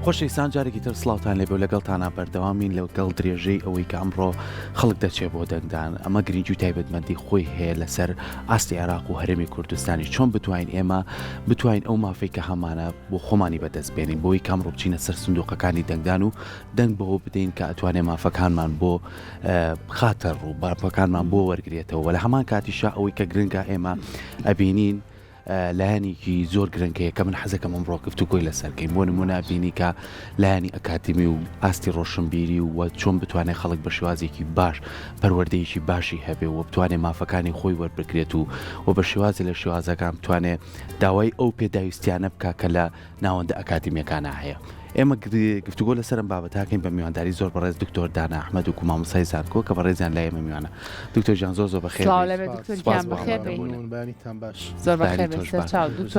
خۆشەویستان جارێکی تر سڵاوتان لێبێ و لەگەڵتانە بەردەوامین لەگەڵ درێژەی ئەوەی کە ئەمڕۆ خەڵک دەچێت بۆ دەنگدان ئەمە گرنگی و تایبەتمەندی خۆی هەیە لەسەر ئاستی عێراق و هەرێمی کوردستانی چۆن بتوانین ئێمە بتوانین ئەو مافەی کە هەمانە بۆ خۆمانی بەدەست بێنین بۆی کامڕۆ بچینە سەر سندوقەکانی دەنگدان و دەنگ بەوە بدەین کە ئەتوانێ مافەکانمان بۆ خاتە ڕوو بارپەکانمان بۆ وەرگێتەوە و لە هەمان کاتیشا ئەوەی کە گرنگە ئێمە ئەبینین لایەنێکی زۆر گرنگەیە کە من حەزەکەم ئەمڕۆ گفتوگۆی لەسەرکەین بۆ نمونە بینی کە لایەنی ئەکادمی و ئاستی ڕۆشنبیری و چۆن بتوانێت خەڵک بە شێوازێکی باش پەروەردەیەکی باشی هەبێ و بتوانێت مافەکانی خۆی وەربگرێت و بە شێوازی لە شێوازەکان بتوانێت داوای ئەو پێداویستیانە بکە کە لە ناوەندە ئەکادمیەکانە هەیە. ئێمە گفتوگۆ لەسەرم بابەتاکەین بە میوانداری زۆر بەڕێز دکتۆر دانا ئەحمەد و مامۆستای زانکۆ کە بەڕێزیان لای ئێمە میوانە. دکتۆر جان زۆر زۆر بەخێر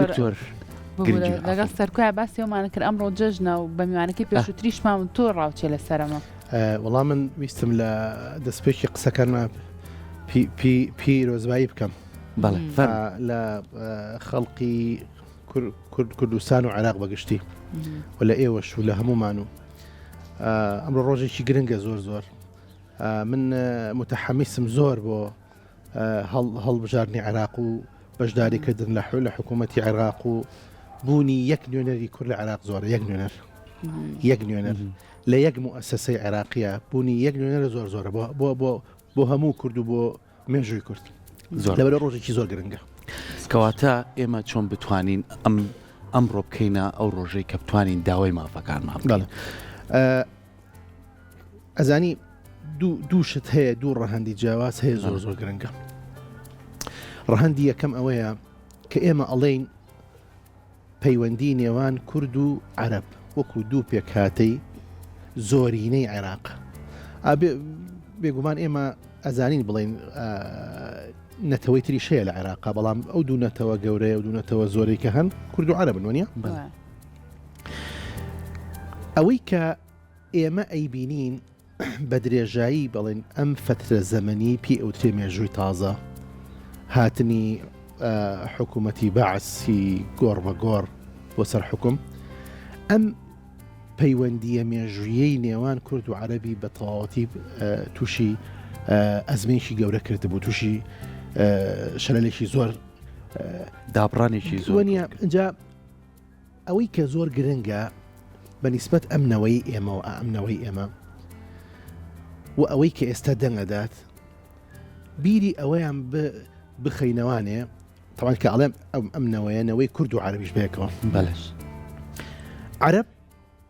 دکتۆر لەگەڵ سەرکۆیە باسی ئەومانە کرد ئەمڕۆ جەژنە و بە میوانەکەی پێشووتریشمان تۆ ڕاوچێ لەسەرەمە. وەڵام من ویستم لە دەستپێکی قسەکانمە پیرۆزبایی بکەم لە خەڵقی کوردستان و عێراق بەگشتی و لە ئێوەش و لە هەمومان و ئەمڕۆ ڕۆژێکی گرنگە زۆر زۆر من متحەمیسم زۆر بۆ هەڵبژاردنی عێراق و بەشداریکردن لە حکوومەتی عێراق و بوونی یەک نوێنەری کورد لە عێراق زۆرە یەک نوێنەر لە یەک موسسەی عێراقیە بوونی یەک نوێنەرە زۆر زۆرە بۆ هەموو کورد و بۆ مێژووی کورد لەبەرە ڕۆژێکی زۆر گرنگە. کەواتە ئێمە چۆن بتوانین ئەمڕۆ بکەینە ئەو ڕۆژەی کە بتوانین داوای مافەکانمان بڵێ. ئەزانی دووشت هەیە دوو ڕەهەندی جیاواز هەیە زۆر زۆر گرنگە. ڕەهەندی یەکەم ئەوەیە کە ئێمە ئەڵێین پەیوەندی نێوان کورد و عەرەب وەکو دوو پێکهاتەی زۆرینەی عێراق. بێگومان ئێمە ئەزانین بڵێن نەتەوەی تری شەیە لە عێراقا بەڵام ئەو دوو نەتەوە گەورەیە و دوو نەتەوە زۆرەی کە هەن کورد و عەرەبن وانە؟ ئەوەی کە ئێمە ئەیبینین بە درێژایی بڵێن ئەم فترە زەمەنی پێ ئەوترێ مێژووی تازە هاتنی حکوومەتی بەعسی گۆڕ بە گۆڕ بۆ سەر حکوم ئەم پەیوەندیە مێژوویەی نێوان کورد و عەرەبی بە تەواوەتی تووشی ئەزمێکی گەورە کرد بوو تووشی شەلەلێکی زۆر دابڕانێکی زۆر نیە. اینجا ئەوەی کە زۆر گرنگە بەنیسبەت ئەمنەوەی ئێمە و ئەمنەوەی ئێمە و ئەوەی کە ئێستا دەنگەدات بیری ئەوەیان بخەینەوانێ تەوان کە ئەڵێم ئەمنەوەیەنەوەی کورد و عەرەبیش بێکەوە بەلەش عەرەب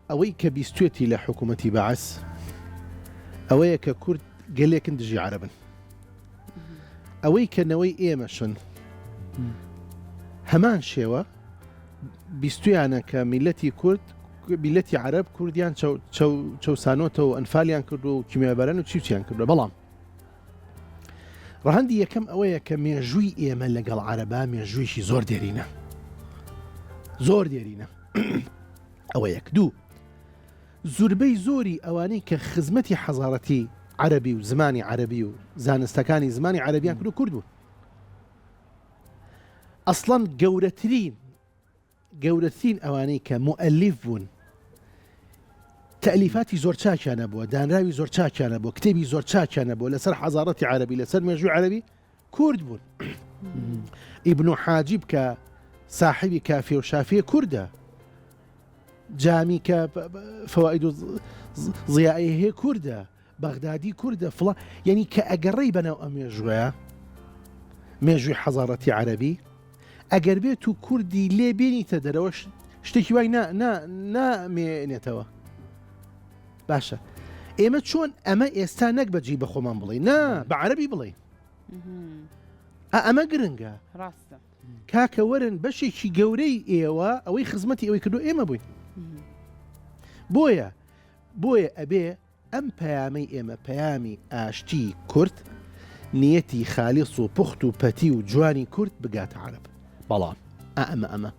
ئەوەی کە بیستوێتی لە حکوومەتی بەعەس ئەوەیە کە کورد گەلێکن دژی عەرەبن ئەوەی کەنەوەی ئێمەشن هەمان شێوە بیستویانە کە میلەتی کورد میلەتی عەرەب کوردیان چەوسانۆتەوە و ئەنفالیان کرد و کیمیابەران و چیوچیان کردو بەڵام ڕەهەندی یەکەم ئەوەیە کە مێژووی ئێمە لەگەڵ عەرەبا مێژوویشی زۆر دێرینە ئەوە یەک دوو زوربەی زۆری ئەوانەی کە خزمەتی حەزارەتی عەرەبی و زمانی عەرەبی و زانستەکانی زمانی عەرەبیان کرد و کورد بوون ئەسڵەن گەورەترین ئەوانەی کە مؤەلیف بوون تەلیفاتی زۆر چاکیانە بووە دانراوی زۆر چاکیانە بووە کتێبی زۆر چاکیانە بووە لەسەر حەزارەتی عەرەبی لەسەر مێژووی عەرەبی کورد بوون. ئیبن حاجب کە صاحبی کافی و شافیە کوردە جامی کە فەوائید و ضیائی هەیە کوردە بەغدادی کوردە فڵان یعنی کە ئەگەڕێی بەناو ئەم مێژووی حەزارەتی عەرەبی ئەگەر بێت و کوردی لێ بێنیتە دەرەوە شتێکی وای نامێنێتەوە باشە ئێمە چۆن ئەمە ئێستا نەک بەجێ بە خۆمان بڵێ نا بە عەرەبی بڵێ ئەمە گرنگە ڕاستە کاکە وەرن بەشێکی گەورەی ئێوە ئەوەی خزمەتی ئەوەی کردو ئێمە بووین بۆیە ئەبێ ئەم پەیامەی ئێمە پەیامی ئاشتی کورد نیەتی خالیس و پوخت و پەتی و جوانی کورد بگاتە عەرەب بەڵام ئەمە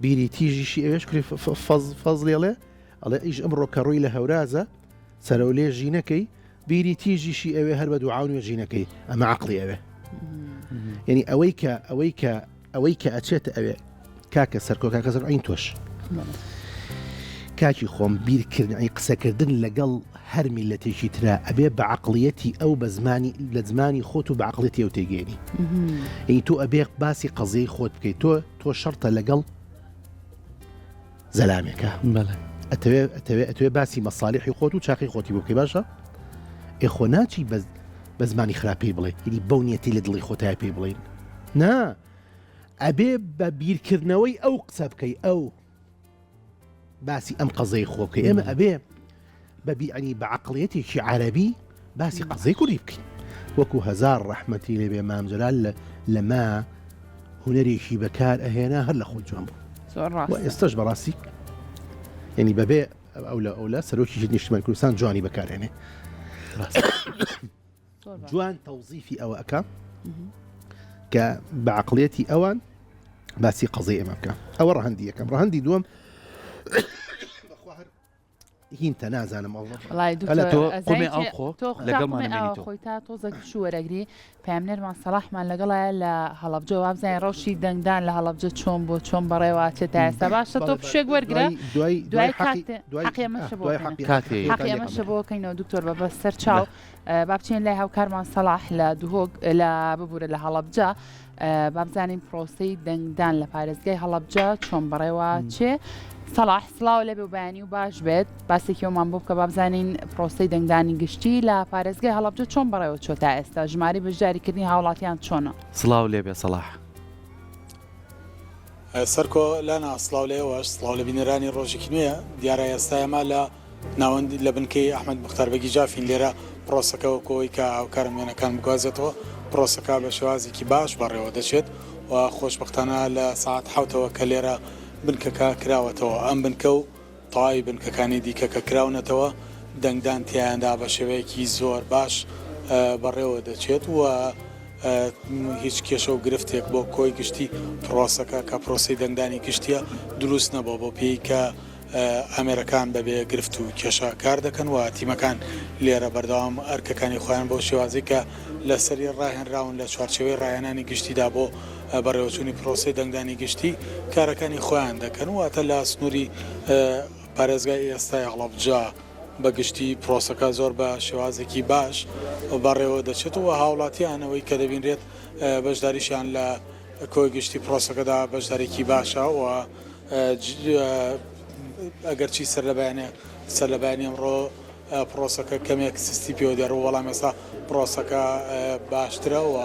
بیری تیژیشی ئێوەش کوری فەزڵێڵێ ئەڵێ ئیش ئەمڕۆ کە ڕووی لە هەورازە سەرەولێ ژینەکەی بیری تیژیشی ئەوێ هەر بە دوعاونی ژینەکەی ئەمە عەقڵی ئەوێ یعنی ئەوەی کە ئەچێتە ئەوێ کاکە سەرکۆ کاکە سەر عین تۆش کاکی خۆم بیرکردنی قسەکردن لەگەڵ هەر میلەتێکی ترا ئەبێ بە عەقڵیەتی ئەو بە زمانی لە زمانی خۆت و بە عەقڵیەتی ئەو تێگەێنی ئەی تۆ ئەبێ باسی قەزەی خۆت بکەیت تۆ شەرتە لەگەڵ زەلامێکە ئەتەوێ باسی مەساڵحی خۆت و چاقی خۆتی بکەی باشە ئێخۆ ناچی بە زمانی خراپی بڵێ یعنی بەو نیەتی لە دڵی خۆتای پێی بڵین نا ئەبێ بە بیرکردنەوەی ئەو قسە بکەی ئەو باسی ئەم قەزەی خۆ بکەی ئێمە ئەبێ بەبیعنی بە عەقڵیەتێکی عەرەبی باسی قەزەی کوردی بکەین وەکو هەزار ڕەحمەتی لێبێ مام جەلال لەما هونەرێکی بەکار ئەهێنا هەر لە خۆی جوان بوو ئێستاش بەڕاستی یعنی بەبێ ئەولا سەرۆکی نیشتیمانی کوردستان جوانی بەکارێنێ جوان تەوزیفی ئەوە ئەکا کە بە عەقڵیەتی ئەوان باسی قەزەی ئێمە بکە ئەوە ڕەهەندی یەکەم ڕەهەندی دووەم هینتە نازانم خۆی تا تۆزە شووەرەگری پامنەرمان سەلاحمان لەگەڵایە لە هەڵەبجە وابزانین ڕەوشی دەنگدان لە هەڵەبجە چۆن بۆ چۆن بەڕێواتێت تا ئێستا باشە تۆ پشێک وەرگرە دوای حەقیەمەشە بۆکەینەوە دکتۆر بە بەسەر چاو با بچین لای هاوکارمان سەلاح لە دوهۆک لە ببوورە لە هەڵەبجە بابزانین پرۆسەی دەنگدان لە پارێزگای هەڵەبجە چۆن بەڕێوە چێ سەلاح سڵاو لێ بێ و بەیانی و باش بێت باسێکیەوەمان بۆ بکە بابزانین پرۆسەی دەنگدانی گشتی لە پارێزگای هەڵەبجە چۆن بەڕێوە چۆ تا ئێستا ژماری بەشداریکردنی هاوڵاتیان چۆنە سڵاو لێ بێ سەلاح سەرکۆ لانا سڵاو لێەوەش سڵاو لە بینەرانی ڕۆژێکی نوێە دیارە ئێستایەمە لە ناوەندی لە بنکەی ئەحمەد مختاربەگی جافین لێرە پرۆسەکەەوە کۆی کە هاوکارم وێنەکان بگوازێتەوە پرۆسەکە بە شێوازێکی باش بەڕێوە دەچێت و خۆشبەختانە لە ساعت حوتەوە کە لێرە بنکەکە کراوەتەوە ئەم بنکە و تەواوی بنکەکانی دیکە کە کراونەتەوە دەنگدان تیاندا بە شێوەیەکی زۆر باش بەڕێوە دەچێت و هیچ کێشە و گرفتێک بۆ کۆی گشتی پرۆسەکە کە پرۆسی دەنگدانی گشتیە دروست نەبوو بۆ پێی کە ئەمریکان بەبێ گرفت و کێشە کار دەکەن و تیمەکان لێرە بەردەوام ئەرکەکانی خۆیان بۆ شێوازی کە لە سەری ڕاهێنراون لە چوارچەوەی ڕایەنانی گشتیدا بۆ بەڕێوەچوونی پرۆسی دەنگدانی گشتی کارەکانی خۆیان دەکەن واتە لە سنووری پارێزگای ئێستای هەڵەبجە بەگشتی پرۆسەکە زۆر بە شێوازێکی باش بەڕێوە دەچێت و هاوڵاتیانەوەی کە دەبینرێت بەشداریشیان لە کۆی گشتی پرۆسەکەدا بەشدارێکی باشە و ئەگەرچی سەر لە بەیانی ئەمڕۆ پرۆسەکە کەمێک سستی پێوە دێڕ و وەڵام ئێستا پرۆسەکە باشترە و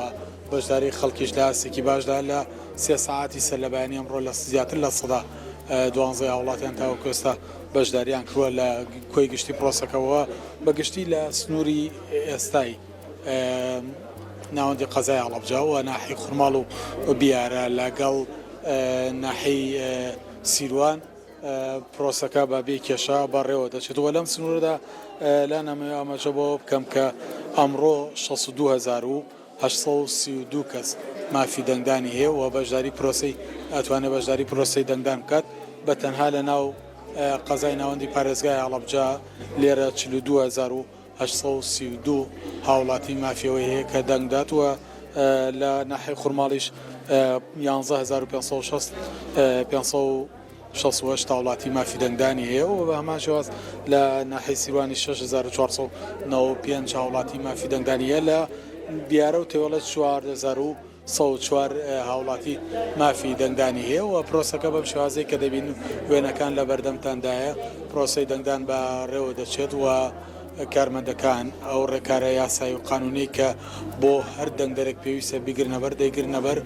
بەشداری خەڵکیش لە هەستێکی باشدا لە 3 ساعتی سەر لە بەیانی ئەمڕۆ لە زیاتر لە 12 هاوڵاتیان تاوەکو ئێستا بەشداریان کردووە لە کۆی گشتی پرۆسەکەەوە بەگشتی لە سنووری ئێستای ناوەندی قەزای هەڵەبجە و ناحی خورماڵ و بیارە لەگەڵ ناحی سیروان پرۆسەکە بە بێ کێشە بەڕێوە دەچێتەوە لەم سنوورەدا لا نامەوێ ئاماژە بۆ بکەم کە ئەمڕۆ 62832 کەس مافی دەنگدانی هەیە و بەشداری پرۆسی ئەتوانێت بەشداری پرۆسی دەنگدان بکات بە تەنها لە ناو قەزای ناوەندی پارێزگای هەڵەبجە لێرە 42832 هاوڵاتی مافیەوەی هەیە کە دەنگدات و لە ناحی خورماڵیش 11500 هاوڵاتی مافی دەنگدانی هەیە و بە هەمان شێواز لە ناحی سیروانی 6495 هاوڵاتی مافی دەنگدانی هەیە لە دیارە و تێوەڵەت 4104 هاوڵاتی مافی دەنگدانی هەیە و پرۆسەکە بەم شێوازەی کە دەبین وێنەکان لە بەردەمتاندایە پرۆسەی دەنگدان بە ڕێوە دەچێت و کارمەندەکان ئەو ڕێکارە یاسایی و قانونی کە بۆ هەر دەنگدەرێک پێویستە بیگرنەبەر دەیگرنەبەر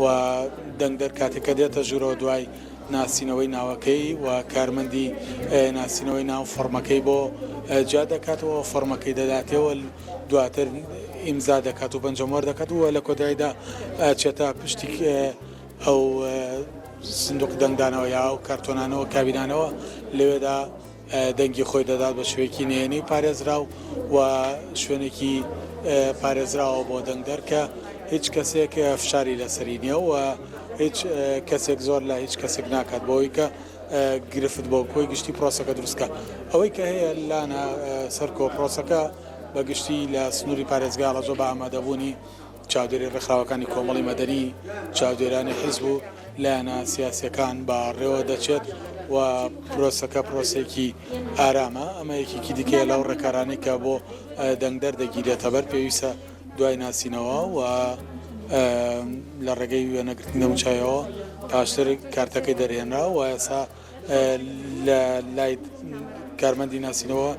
و دەنگدەر کاتێکە دێتە ژوورەوە دوای ناسینەوەی ناوەکەی و کارمەندی ناسینەوەی ناو فەرمەکەی بۆ جا دەکاتەوە فەرمەکەی دەداتێەوە دواتر ئیمزا دەکات و بەنجەموەر دەکات وە لە کۆتاییدا چێتە پشتی ئەو سندوق دەنگدانەوە یا و کارتۆنانەوە کابینانەوە لەوێدا دەنگی خۆی دەدات بە شوێکی نهێنی پارێزراو و شوێنێکی پارێزراوە بۆ دەنگدەر کە هیچ کەسێک فشاری لەسەری نییە و هیچ کەسێک زۆر لە هیچ کەسێک ناکات بۆەوەی کە گرفت بۆ کۆی گشتی پرۆسەکە دروستکە ئەوەی کە هەیە لانە سەرکۆ پرۆسەکە بە گشتی لە سنووری پارێزگای هەڵەبجە بە ئامادەبوونی چاودێری ڕێکخراوەکانی کۆمەڵی مەدەنی چاودێرانی حیزب و لایەنە سیاسیەکان بە ڕێوە دەچێت و پرۆسەکە پرۆسێکی ئارامە ئەمە یەکێکی دیکە لەو ڕێکارانی کە بۆ دەنگدەر دەگیرێتە بەر پێویستە دوای ناسینەوە و لە ڕێگەی وێنەگرتنی نەموچایەوە پاشتر کارتەکەی دەرهێنرا و ئێستا لە لای کارمەندی ناسینەوە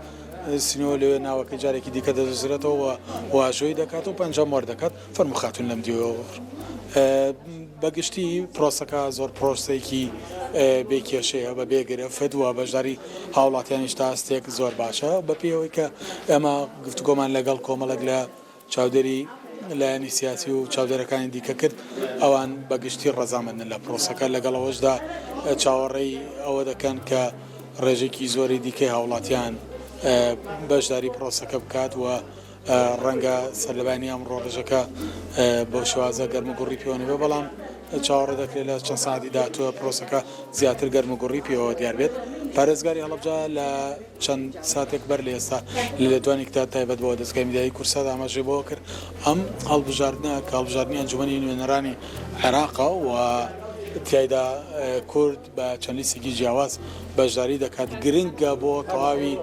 سینەوە لەوێ ناوەکە جارێکی دیکە دەدەزرێتەوە واژۆی دەکات و پەنجام وەردەکات فەرمو خاتون لەم دیوەوە بەگشتی پرۆسەکە زۆر پرۆسێکی بێکێشەیە بە بێگرفت و بەشداری هاوڵاتیانیشتا هەستێک زۆر باشە بە پێەوەی کە ئێمە گفتوگۆمان لەگەڵ کۆمەڵک لە چاودێری لایەنی سیاسی و چاودێرەکانی دیکە کرد ئەوان بەگشتی ڕەزامەندن لە پرۆسەکە لەگەڵەوەشدا چاوەڕێی ئەوە دەکەن کە ڕێژێکی زۆری دیکەی هاوڵاتیان بەشداری پرۆسەکە بکات و ڕەنگە سەرلەبانی ئەمڕۆ ڕێژەکە بەو شێوازە گەرمەگوڕی پێوەنی بێ بەڵام چاوەڕێ دەکرێت لە چەند ساعتی داهاتووە پرۆسەکە زیاتر گەرمەگوڕی پێوە دیار بێت پارێزگاری هەڵەبجا لە چەند ساتێک بەر لە ئێستا لە دوانی کتاب تایبەت بەوە دەستگای میدیایی کورسا ئاماژەی بۆ کرد ئەم هەڵبژاردنە کە هەڵبژاردننی ئەنجومەنی نوێنەرانی عێراقا و تایدا کورد بە چەند لیستێکی جیاواز بەشداری دەکات گرنگە بۆ تەواوی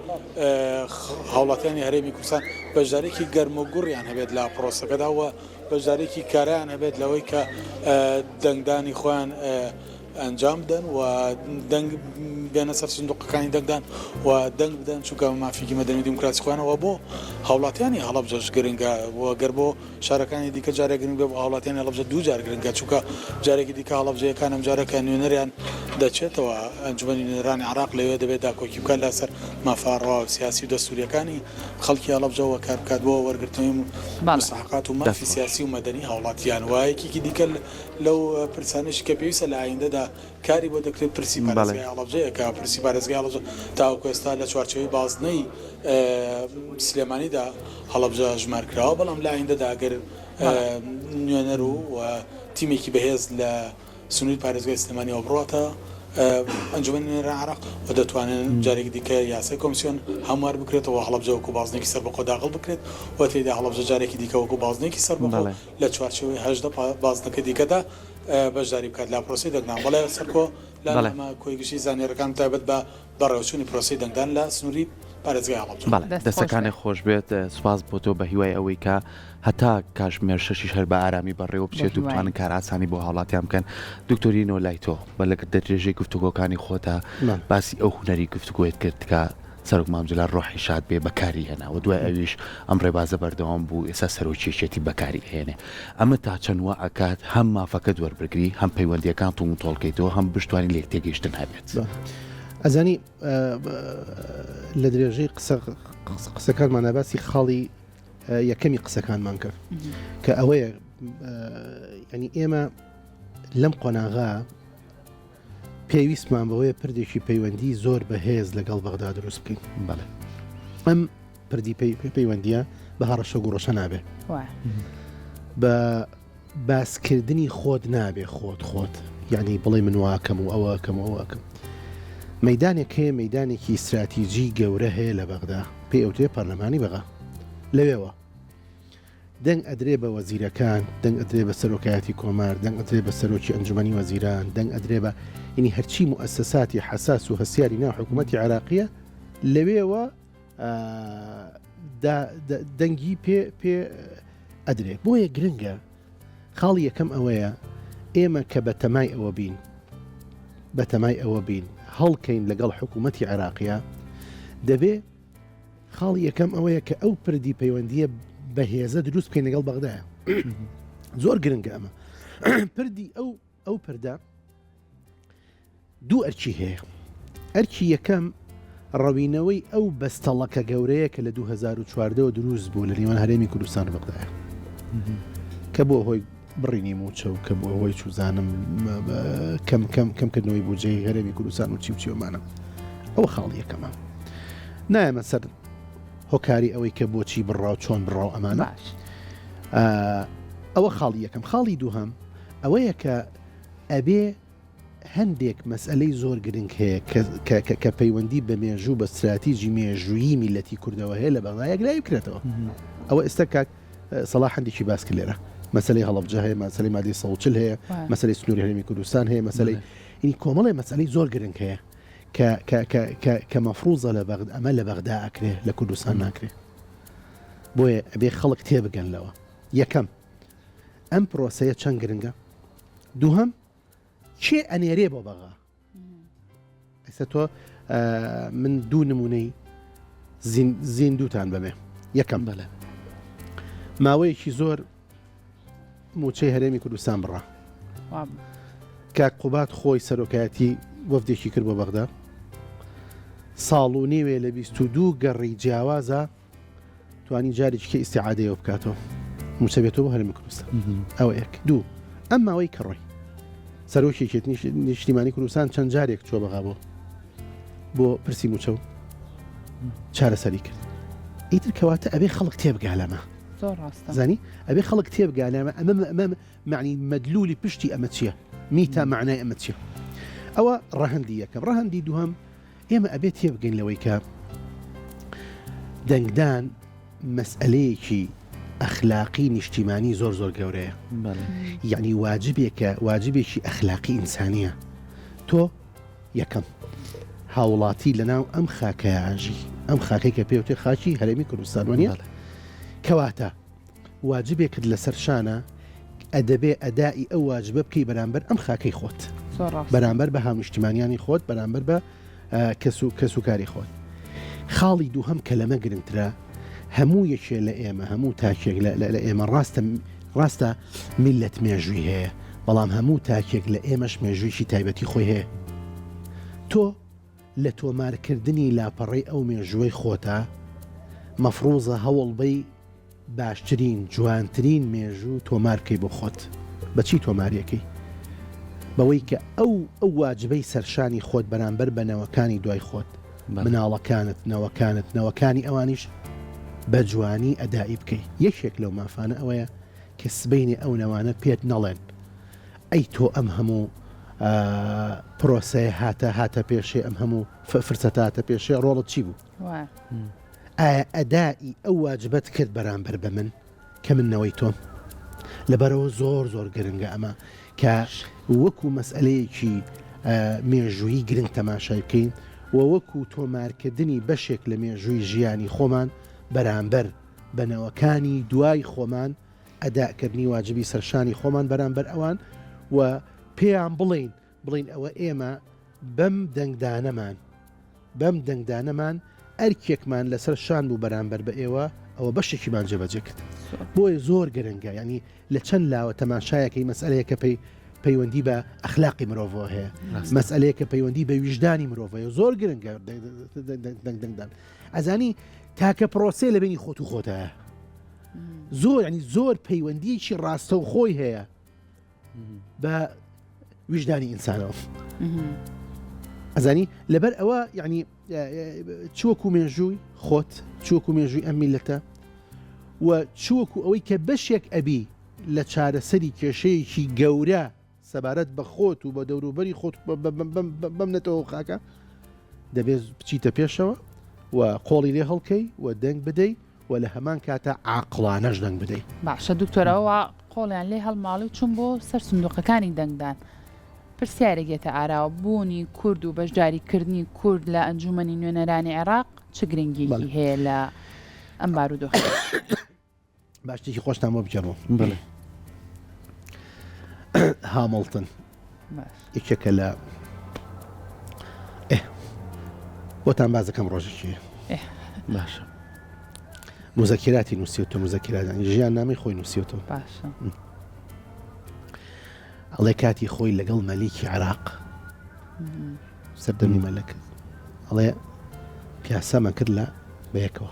هاوڵاتیانی هەرێمی کوردستان بەشدارێکی گەرمەگوڕیان هەبێت لە پرۆسەکەدا و بەشدارێکی کارایان هەبێت لەوەی کە دەنگدانی خۆیان ئەنجام بدەن و دەنگ بێنە سەر سندوقەکانی دەنگدان و دەنگ بدەن چونکە مافیکی مەدەنی دیموکراسی خۆیانەوە بۆ هاوڵاتیانی هەڵەبجەش گرنگە وەگەر بۆ شارەکانی دیکە جارێک گرنگ بێ بۆ هاوڵاتیانی هەڵەبجە دوو جار گرنگە چونکە جارێکی دیکە هەڵەبجەیەکان ئەم جارەکە نوێنەریان دەچێتەوە ئەنجومەنی نوێنەرانی عێراق لەوێ دەبێت داکۆکی بکەن لەسەر مافاڕەوا و سیاسی و دەستوریەکانی خەڵکی هەڵەبجەوە کار بکات بۆ وەرگرتنەوەی مستحقات و مافی سیاسی و مەدەنی هاوڵاتیان وایەکێکی دیکە لەو پرسانشی کە پێویستە لە ئایندەدا کاری بۆ دەکرێت پرسی پارێزگای هەڵەبجەیە کە پرسی پارێزگای هەڵەبجە تاوەکو ئێستا لە چوارچێوەی بازنەی سلێمانیدا هەڵەبجە ژمارکراوە بەڵام لە ئایندەدا ئەگەر نوێنەر و تیمێکی بەهێز لە سنووری پارێزگای سلێمانیەوە بڕاتە ئەنجومەنی نوێنەرانی عێراق و دەتوانن جارێک دیکە یاسای کۆمیسیۆن هەموار بکرێتەوە هەڵەبجە وەکو بازنێکی سەربەخۆ داخل بکرێت و تێیدا هەڵەبجە جارێکی دیکە وەکو بازنێکی سەربەخۆ لە چوارچێوەی هەژدە بازنەکە دیکەدا بەشداری بکات لە پرۆسی دەنگدان بەڵێ سەرکۆ لە کۆی گشتی زانێرەکان تایبەت بە بەڕێوەچوونی پرۆسی دەنگدان لە سنووری پارێزگای هەڵەبجە. دەستەکانی خۆش بێت سوپاس بۆ تۆ بە هیوای ئەوەی کە هەتا کاتژمێر شەشی هەر بە ئارامی بەڕێوە بچێت و بتوانن کار ئاسانی بۆ هاوڵاتیان بکەن. دکتۆرینۆ لای تۆ بە لەگەر دەرێژەی گفتوگۆکانی خۆتە باسی ئەو هونەری گفتوگۆیت کرد کە سەرۆک مامجلال ڕۆحی شاد بێ بەکاری هێنا و دوای ئەویش ئەم ڕێبازە بەردەوام بوو ئێستا سەرۆکیەتی بەکاری هێنێ ئەمە تا چەند وا ئەکات هەم مافەکە دووەربگری هەم پەیوەندیەکان تۆ تۆڵکەیتەوە هەم بشتوانی لێک تێگەیشتن هەبێت. ئەزانی لە درێژەی قسەکانمانە باسی خاڵی یەکەمی قسەکانمان کرد کە ئەوەیە ینی ئێمە لەم قۆناغا پێویستمان بەوەیە پردێکی پەیوەندی زۆر بەهێز لەگەڵ بەغدا دروست بکەین. ئەم پردی پەیوەندیە بە هەڕەشە گوڕەشە نابێ بە باسکردنی خۆت نابێ خۆت یعنی بڵێ من واکەم و ئەوەکەم و ئەوەکەم مەدانێک هەیە مەدانێکی استراتیژی گەورە هەیە لە بەغدا پێی ئەوتێ پەرلەمانی بەغا لەوێەوە دەنگ ئەدرێ بە وەزیرەکان دەنگ ئەدرێ بە سەرۆکایەتی کۆمار دەنگ ئەدرێ بە سەرۆکی ئەنجومەنی وەزیران دەنگ ئەدرێ بە ینی هەرچی موسساتی حساس و هەسیاری ناو حکوومەتی عێراقیە لەوێەوە دەنگی پێ ئەدرێ بۆیە گرنگە خاڵی یەکەم ئەوەیە ئێمە کە بە تەمای ئەوە بین هەڵکەین لەگەڵ حکوومەتی عێراقیە دەبێ خاڵی یەکەم ئەوەیە کە ئەو پردی پەیوەندیە بەهێزە دروست بکەین لەگەڵ بەغدایە زۆر گرنگە ئەمە پردی ئەو پردا دوو ئەرچی هەیە ئەرکی یەکەم ڕەوینەوەی ئەو بەستەڵەکە گەورەیە کە لە 2014 دروست بوو لە نێوان هەرێمی کوردستان و بەغدایە کە بۆ هۆی بڕینی موچە و کە بۆ هۆی چوزانم کەمکردنەوەی بودجەی هەرێمی کوردستان و چیومانە ئەوە خاڵی یەکەمە نایەمە سەر هۆکاری ئەوەی کە بۆچی بڕاو چۆن بڕاو ئەمانە ئەوە خاڵی یەکەم خاڵی دووهەم ئەوەیە کە ئەبێ هەندێک مەسئلەی زۆر گرنگ هەیە کە پەیوەندی بە مێژوو بە استراتیژی مێژوویی میلەتی کوردەوە هەیە لە بەغدایەک لای بکرێتەوە ئەوە ئێستا کاک سەڵاح هەندێکی باس لێرە مەسەلەی هەڵەبجە هەیە مەسەلەی مادەی 140 هەیە مەسەلەی سنووری هەرێمی کوردستان هەیە مەسەلەی ینی کۆمەڵی مەسەلەی زۆر گرنگ هەیە کە مەفروزە ئەمە لە بەغدا ئەکرێ لە کوردستان ناکرێ بۆیە ئەبێ خەڵک تێبگەنلەوە یەکەم ئەم پرۆسەیە چەند گرنگە دووهەم چێ ئەنێرێ بۆ بەغا ئێستا تۆ من دوو نمونەی زیندوتان بەبێ یەکەم بەڵێ ماوەیەکی زۆر موچەی هەرێمی کوردستان بڕا کاک قوبات خۆی سەرۆکایەتی وەفدێکی کرد بۆ بەغدا ساڵ و نێوێ لە 22 گەڕی جیاوازە توانی جارێکی کە ئیسیعادەیەوە بکاتەوە موچە بێتەوە بۆ هەرێمی کوردستان ئەوە یەک دوو ئەم ماوەی کەڕۆی سەرۆکێکێت نیشتیمانی کوردستان چەند جارێک چۆ بەغا بۆ پرسی موچە و چارەسەری کرد ئیتر کەواتە ئەبێ خەڵک تێبگالەمە زانی ئەبێ خەڵک تێبگالەمە ئەمە معنی مەدلولی پشتی ئەمە چییە میتا معنای ئەمە چییە ئەوە ڕەهەندی یەکەم ڕەهەندی دووهەم ئێمە ئەبێت تێبگەین لەوەی کە دەنگدان مەسئلەیەکی ئەخلاقی نیشتیمانی زۆر گەورەیە یعنی واجبێکی ئەخلاقی ئینسانیە تۆ یەکەم هاوڵاتی لەناو ئەم خاکەیاژی ئەم خاکەی کە پێوتێ خاکی هەرێمی کوردستان وانە کەواتە واجبێکت لەسەر شانە ئەدەبێ ئەدای ئەو واجبە بکەی بەرامبەر ئەم خاکەی خۆت بەرامبەر بە هاونیشتیمانیانی خۆت بەرامبەر بە کەسوکاری خۆت خاڵی دووهەم کە لەمە گرنگترە هەموو یەکێ لە ئێمە هەموو تاکێک لە ئێمە ڕاستە میلەت مێژووی هەیە بەڵام هەموو تاکێک لە ئێمەش مێژوویشی تایبەتی خۆی هەیە تۆ لە تۆمارکردنی لاپەڕی ئەو مێژووی خۆتە مەفروزە هەوڵبەی باشترین جوانترین مێژوو تۆمارکەی بۆ خۆت بەچی تۆماریەکەی بەوەی کە ئەو واجبەی سەرشانی خۆت بەرامبەر بە نەوەکانی دوای خۆت مناڵەکانت نەوەکانی ئەوانیش بە جوانی ئەدایی بکەی یەکێک لەو مافانە ئەوەیە کە سبەینێ ئەو نەوانە پێت نەڵێن ئەی تۆ ئەم هەموو پرۆسەیە هاتە پێشێ ئەم هەموو فرسەتە هاتە پێشێ ڕۆڵت چی بوو ئایا ئەدایی ئەو واجبەت کرد بەرامبەر بە من کە منەوەی تۆم لەبەرەوە زۆر گرنگە ئەمە کە وەکو مەسئلەیەکی مێژووی گرنگ تەماشای بکەین و وەکو تۆمارکردنی بەشێک لە مێژووی ژیانی خۆمان بەرامبەر بەنەوەکانی دوای خۆمان ئەداکردنی واجبی سەرشانی خۆمان بەرامبەر ئەوان و پێیان بڵین ئەوە ئێمە بەم دەنگدانەمان ئەرکێکمان لەسەر شان بوو بەرامبەر بە ئێوە ئەوە بەشێکیمان جێبەجێ کرد بۆیە زۆر گرنگە ینی لە چەند لاوە تەماشایەکەی مەسئلەیەکە پەیوەندی بە ئەخلاقی مرۆڤەوە هەیە مەسئلەیەکە پەیوەندی بە ویژدانی مرۆڤەیە زۆر گرنگە دەنگدان ئەزانی تاکە پرۆسێ لە بینی خۆت و خۆتە زۆر پەیوەندیەکی ڕاستە و خۆی هەیە بە ویژدانی ئینسانەوە ئەزانی لەبەر ئەوە یعنی چوەکو مێژووی خۆت چوەکو مێژووی ئەم میلەتە و چوەکو ئەوەی کە بەشێک ئەبی لە چارەسەری کێشەیەکی گەورە سەبارەت بە خۆت و بە دەوروبەری خۆت بەمنێتەوە خاکە دەبێت بچیتە پێشەوە و قۆڵی لێ هەڵکەی و دەنگ بدەی و لە هەمان کاتە عاقڵانەش دەنگ بدەی باشە دکتۆرەوە قۆڵیان لێ هەڵماڵی و چوون بۆ سەر سندوقەکانی دەنگدان پرسیارێکێتە ئاراوە بوونی کورد و بەشداریکردنی کورد لە ئەنجومەنی نوێنەرانی عێراق چ گرنگیی هەیە لە ئەم بارودۆخ باشتێکی خۆشتان بۆ بجەڕەوە بڵێ هامڵتن یەکێکە لە بۆتان بازەکەم ڕۆژێکی باشە مزەکیراتی نووسیوتە مزەکیراتانی ژیان نامی خۆی نووسیوتەوە باشە ئەڵێ کاتی خۆی لەگەڵ مەلیکی عێراق سەردەمی مەلەک ئەڵێ پیاسەمە کرد لە بەیەکەوە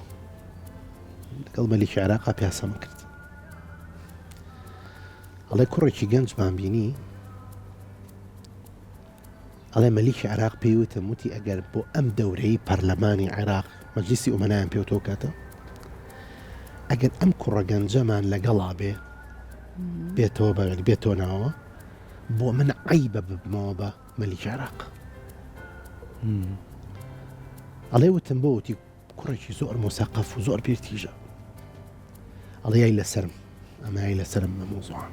لەگەڵ مەلیکی عێراقا پیاسەمە کرد ئەڵێ کوڕێکی گەنجمان بینی ئەڵێ مەلیکی عێراق پێیوتە وتی ئەگەر بۆ ئەم دەورەی پەرلەمانی عێراق مەجلیسی ئومەنایان پێوتۆ کاتە ئەگەر ئەم کوڕە گەنجەمان لەگەڵا بێتەوە بێتەوە ناوە بۆ من عیبە ببمەوە بە مەلیکی عێراق ئەڵێ وتم بۆ وتی کوڕێکی زۆر مۆسەقەف و زۆر پێرتیژە ئەڵێ یای لەسرم ئەمای لەسرم مەمۆزوعە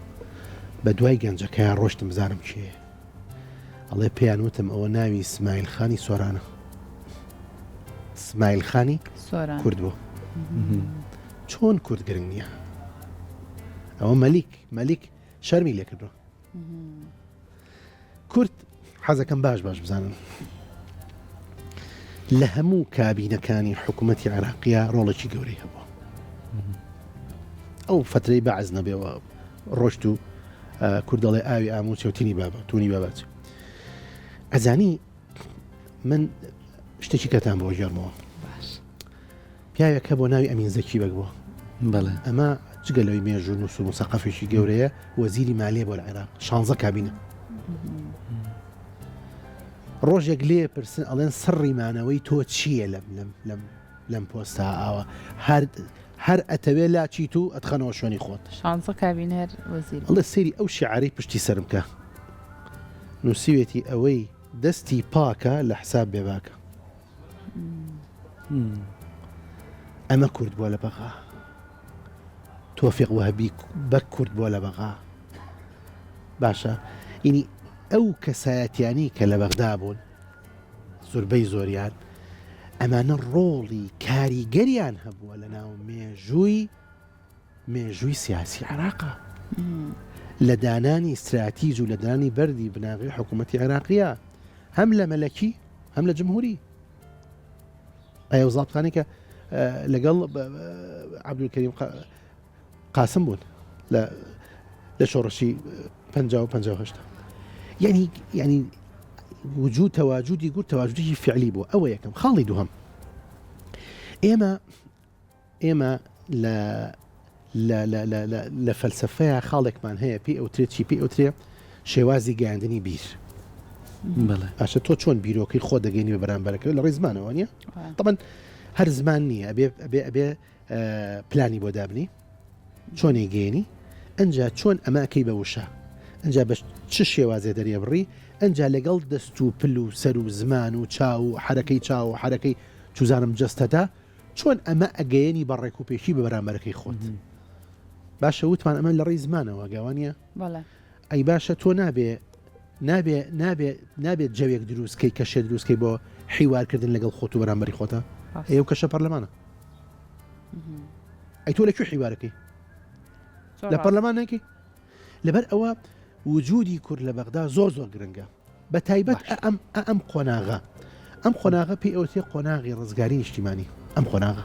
بە دوای گەنجەکەیان ڕۆشتم بزانم کێ ئەڵێ پێیان وتم ئەوە ناوی ئیسماعیل خانی سۆرانە ئیسماعیل خانی سۆران کورد بوو چۆن کورد گرنگ نییە ئەوە مەلیک شەرمی لێ کردووە کورد حەزەکەم باش بزانن لە هەموو کابینەکانی حکوومەتی عێراقیە ڕۆڵێکی گەورەی هەبووە ئەو فترەی بەعز نەبێەوە ڕۆشت و کوردەڵێ ئاوی ئاموچێ و تونی بابات ئەزانی من شتێکی کەتان بۆ ژێرمەوە پیاوێکە بۆ ناوی ئەمین زەکی بەک بووە بەڵێ ئەمە جگەلەوەی مێژوو نووس و مسەقەفێکی گەورەیە وەزیری مالیە بۆ لە عێراق 16 کابینە ڕۆژێک لێ پرسن ئەڵێن سڕیمانەوەی تۆ چییە لەم پۆستا ئاوە هەر ئەتەوێ لا چیت و ئەتخەنەوە شوێنی خۆت 16 کابینەر وەزیر ئەڵێ سەیری ئەو شیعەرەی پشتی سرم کە نووسیوێتی ئەوەی دەستی پاکە لە حساب بێباکە ئەمە کورد بووە لە بەغا تۆفیق وهەبی بەک کورد بووە لە بەغا باشە ئینی ئەو کەسایەتیانی کە لە بەغدا بوون زۆربەی زۆریان ئەمانە ڕۆڵی کاریگەریان هەبووە لە ناو مێژووی سیاسی عێراقا لە دانانی استراتیژ و لە دانی بەردی بناغی حکوومەتی عێراقیە هەم لە مەلەکی هەم لە جمهوری ئەو زابطانی کە لەگەڵ عەبدولکەریم قاسم بوون لە شۆڕشی 50 يعني وجود تواجدي قلت تواجدي فعلي بو أو يكم خالي دوهم إما لا فلسفة خالك من هي بي أو تري شوازي قاعدني بير بله عشان تو شون بيروكي خود جيني ببران بركة ولا رزمان وانيا طبعا هر زماني أبي بلاني بودابني شون يجيني أنجا شون أماكي بوشة ئەنجا بە چ شێوازێ دەریە بڕی ئەنجا لەگەڵ دەست و پل و سەر و زمان و چاو و حرەکەی چاو و حرەکەی چوزانم جەستەدا چۆن ئەمە ئەگەیەنی بەڕێک و پێشی بە بەرامبەرەکەی خۆت باشە وتمان ئەمە لە ڕێی زمانەوە گاوانیە ئەی باشە تۆ نابێت جەوێک دروستکەی کەشێ دروستکەی بۆ حیوارکردن لەگەڵ خۆت و بەرامبەری خۆتە ئێوە کەشە پەرلەمانە ئەی تۆ لەکوێ حیوارەکەی لە پەرلەمانێکی لەبەر ئەوە وجودی کورد لە بەغدا زۆر گرنگە بە تایبەت ئەم قۆناغە پێی ئەوتێ قۆناغی ڕزگاری نیشتیمانی ئەم قۆناغە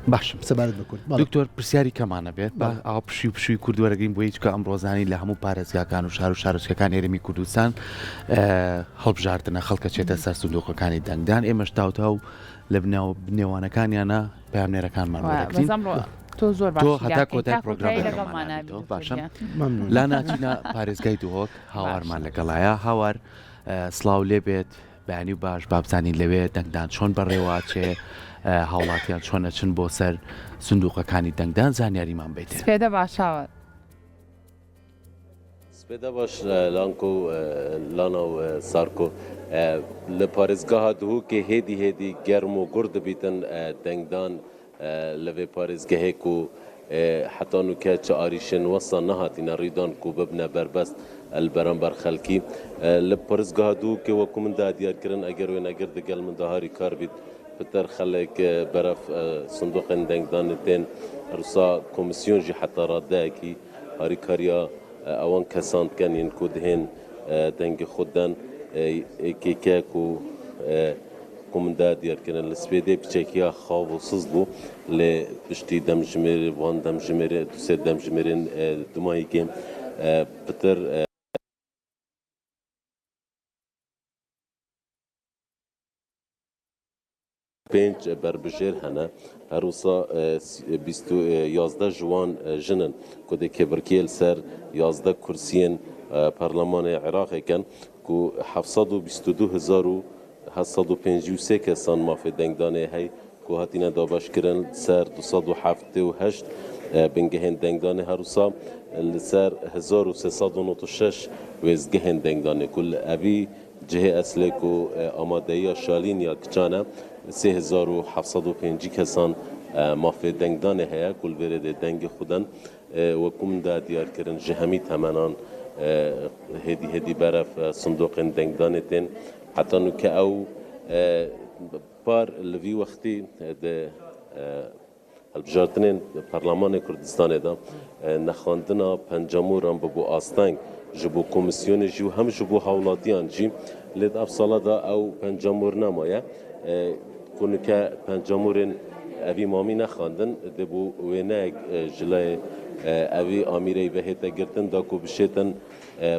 باشم سەبارەت بە کورد دکتۆر پرسیاری کەمانە بێت ئاو پشووی کورد وەرەگرین بۆ هیچکە ئەم ڕۆزانی لە هەموو پارێزگاکان و شار و شارۆچکەکان هێرمی کوردستان هەڵبژاردنە خەڵکە چێتە سەر سندوقەکانی دەنگدان ئێمەش تاوتاو لە بنێوانەکانیانە پامنێرەکانمان وەرەگرین تۆ زۆر تۆ هەتا کۆتای پرۆگرام باشە لا ناچینە پارێزگای دوهۆک هاوارمان لەگەڵایە هاوار سڵاو لێ بێت بەیانی و باش بابزانین لەوێ دەنگدان چۆن بەڕێوە چێ هاوڵاتیان چۆنە چن بۆ سەر سندوقەکانی دەنگدان زانیاریمان بیت سپێدە باشاوە سپێدە باش لانکۆ لانا و سارکۆ لە پارێزگاها دوهۆکێ هێدی گەرم و گوڕ دەبیتن دەنگدان لەوێ پارێزگەهێک و حتان و کە چه ئاریشن وەسا نەهاتینە ڕیدان و ببنە بەربەست بەرامبەر خەلکی لە پارێزگاها دووکێ وەکو مندا دیارکردن ئەگەر وێنەگر دەگەڵ من داهاری کار بیت پتر خەڵک بەرەف سندوقên دەنگدانê tên روسا کۆمیسیۆن jî heta radeyekî harîkariya ewan kesan dikin yên ku dihên dengê xwe den êkêkek û ku min da diyarkirin li Swêdê piçekiya xav û siz bû lê piştî demjimêrê van demjimêrê du sê demjimêrên Dumayîkê pitir پێنج بربژێر هەنە هەروسا 11 جوان ژنن ku dê kêbirkêl ser 11 kursiyên Parlemanê Iraqêken ku 722,753 kesan mafê dengdanê hey ku hatîne dabaşkirin ser 278 bingehên dengdanê herûsa li ser 1396 wêzgehên dengdanê ku li evî cihê eslê ku amadeyiya şalîn ya kiçane 3750 kesan mafê dengdanê heye ku li vêrê dê dengê xwe den wekû min da diyarkirin ji hemî temenan هدي برف صندوق دنگدانتين حتى انه كأو بار اللي في وقتي البجارتنين برلمان كردستان دا نخواندنا پنجموران ببو آستنگ جبو کمیسیون جی و هم جبو حولاتیان جی لید افصالا دا او پنجمور نمایه کنو که پنجمورین اوی مامی نخواندن دبو وینه جلای اوی آمیره و هیتا گرتن دا کو بشیتن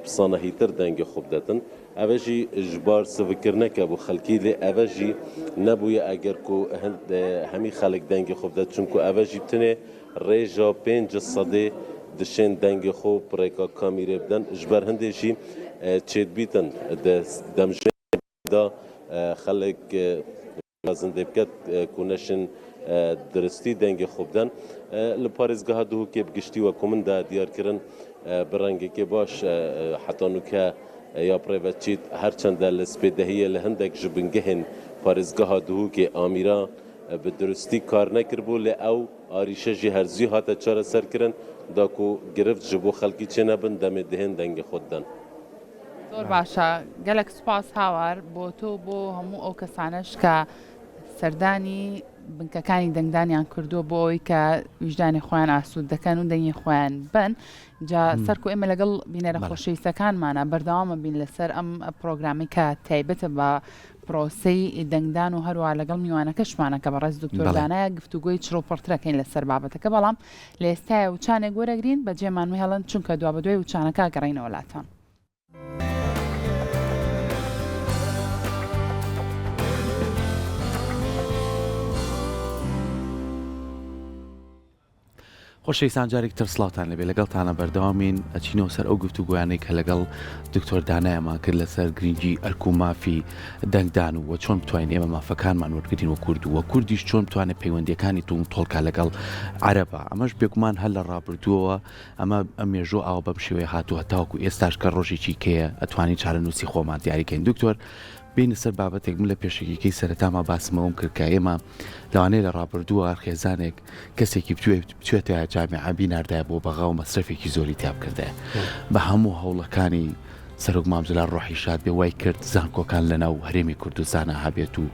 بسانه هیتر دنگ خوب داتن اوه جی اجبار سفکر که بو خلکی لی اوه جی نبوی اگر کو همی خلق دنگ خوب داد چونکو اوه جی بتنه ریجا 5 صده دشین دنگ خوب پریکا کامیره بدن اجبار هنده جی چید بیتن دمجه دا خلق زنده بکت کنشن درستی دنگ خوب دن لپارزگاه دو که بگشتی و کومن دا دیار کرن برنگه که باش حتی نو که یا پریوت چید هرچند لسپیدهیه لهندک جبنگهن پارزگاه دو که آمیرا به درستی کار نکربو لی او آریشه جی هرزی هاتا چاره سر کرن دا کو گرفت جبو خلکی چه نبن دم دهن دنگ خود دن زۆر باشە گەلک سوپاس هاوار بۆ تۆ بۆ هەموو ئەو کەسانش کە سەردانی بنکەکانی دەنگدانیان کردو بۆ ئەوی کە ویژدانی خۆیان ئاسوود دەکەن و دەنگی خۆیان بن جا سەرکو ئێمە لەگەڵ بینەرە خۆشەویستەکانمانە بەردەوامە بین لەسەر ئەم پرۆگرامی کە تایبەتە بە پرۆسەی دەنگدان و هەروە لەگەڵ میوانەکەشمانە کە بەڕێز دکتۆر دانایە گفتوگۆی چڕۆپڕترەکەین لەسەر بابەتەکە بەڵام لە ئێستایە وچانێک وەرەگرین بەجێمان هێڵن چونکە دوا بە دوای وچانەکە گەڕینەوە وڵاتان. خۆشەویستان جارێکتر سڵاتان لەبێ لەگەڵتانە بەردەوامین ئەچینەوە سەر ئەو گفتوگویانەی کە لەگەڵ دکتۆر دانایەمان کرد لەسەر گرنگی ئەرک و مافی دەنگدان و چۆن بتوانین ئێمە مافەکانمان وەرگرین و کورد و کوردیش چۆن بتوانێت پەیوەندیەکانی تون تۆڵکە لەگەڵ عەرەبە ئەمەش بێگومان هەر لە ڕابردووەوە ئەمە ئەم مێژوو ئاوە بەم شێوەیە هاتووە تاوەکو ئێستاش کە ڕۆژێکی کەیە ئەتوانین چارەنووسی خۆمان دیاریکەین دکتۆر بین سەر بابەتێک من لە پێشەکەی سەرەتاما باسمەوەم کرد کە ئێمە لەوانەیە لە ڕابردووە خێزانێک کەسێکی بچێتە جامعە بیناردای بۆ بەغا و مەسرفێکی زۆری تیا بکردێ بە هەموو هەوڵەکانی سەرۆک مامزلار ڕۆحی شاد بێ وای کرد زانکۆکان لەناو هەرێمی کوردستانە هەبێت و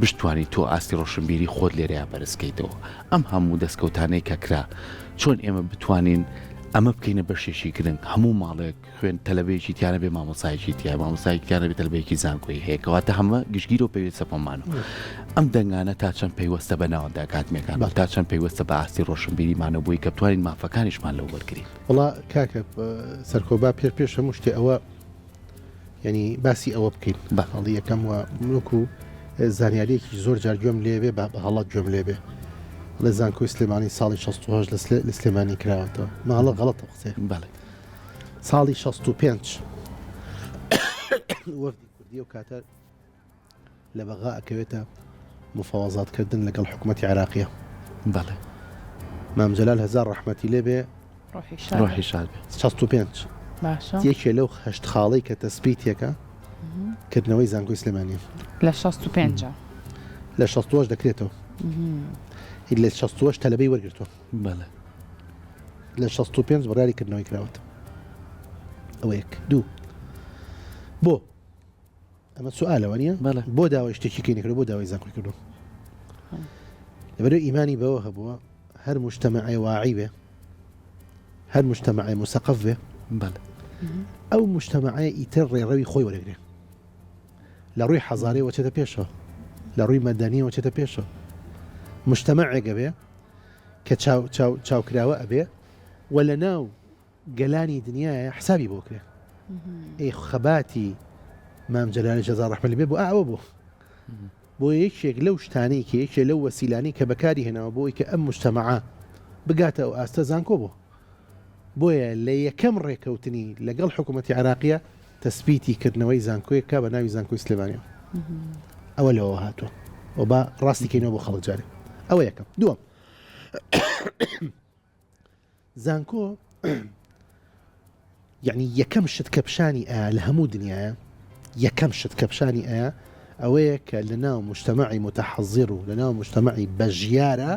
بشتوانی تۆ ئاستی ڕۆشنبیری خۆت لێرەیان بەرزکەیتەوە ئەم هەموو دەستکەوتانەی کە کرا چۆن ئێمە بتوانین ئەمە بکەینە بەشێکی گرنگ هەموو ماڵێک خوێن تەلەبەیەکی تیانە بێ مامۆسایەکی تیا مامۆسایەکی تیانە بێت تەلەبەیەکی زانکۆی هەیە کەواتە هەمە گشتگیر و پێویستە پۆمانەوە ئەم دەنگانە تا چەند پێیوەستە بە ناوەندا کاتمێکان تا چەند پێیوەستە بە ئاستی ڕۆشنبیریمانە بووی کە بتوانین مافەکانیشمان لەو وەرگرین وڵا کاکە سەرکۆبا پێش هەموو شتێ ئەوە ینی باسی ئەوە بکەین بەڵی یەکەم وە وەکو زانیاریەکی زۆر جار گوێم لێبێ بە هەڵات گوێم لێبێ لە زانکۆی سلێمانی ساڵی 16 لە سلێمانی کراوەتەوە ماڵە غەڵەتە قسێ بەڵێ ساڵی 65 وەفدی کوردی و کاتە لە بەغا ئەکەوێتە مفاوەزاتکردن لەگەڵ حکوومەتی عێراقیە بەڵێ مامجەلال هەزار ڕەحمەتی لێبێ ڕۆحی شاد بێ 65 باشە یەکێ لەو هەشت خاڵی کە تەسبیتێکە کردنەوەی زانکۆی سلێمانی لە 65 لە 16 دەکرێتەوە لە 16 تەلەبەی وەرگرتووە بەڵێ لە 65 بەڕیاری کردنەوەی کراوەت ئەوە یەک دوو بۆ ئەمە سوالەوە نیە بۆ داوای شتێکی کەینەکرد بۆ داوای زانکۆی کردو لەبەرەوەی ئیمانی بەوە هەبووە هەر مجتەمەعی واعی بێ هەر مجتەمەعی مسەقف بێ بەڵێ ئەو مجتەمەعی ئیتر ڕێڕەوی خۆی وەرەگرێ لە ڕووی حەزارێ وەچێتە پێشەوە لە ڕووی مەدەنی وەچێتە پێشەوە مجتەمەعێکە بێ کە چاوکراوە ئەبێ و لە ناو گەلانی دنیاە حسابی بۆ کرێ ئەی خەباتی مامجەلال جەزا ڕەحمەتی بێ بۆ ئەوە بۆ یەکێک لەو شتانەی کە یەکێ لەو وەسیلانەی کە بەکاری هێناوە بۆی کە ئەم مجتەمەعە بگاتە ئەو ئاستە زانکۆ بۆیە لە یەکەم ڕێکەوتنی لەگەڵ حکوومەتی عێراقیە تەسبیتی کردنەوەی زانکۆیەکە بە ناوی زانکۆی سلێمانیەوە ئەوە لەوە هاتووە و با ڕاستی کەینەوە بۆ خەڵک جارێ ئەوە یەکەم دووەم زانکۆ یعنی یەکەم شت کە پیشانی ئایا لە هەموو دنیاە یەکەم شت کە پیشانی ئایا ئەوەیە کە لە ناو مجتەمەعی متەحەزیر و لە ناو مجتەمەعی بەژیارە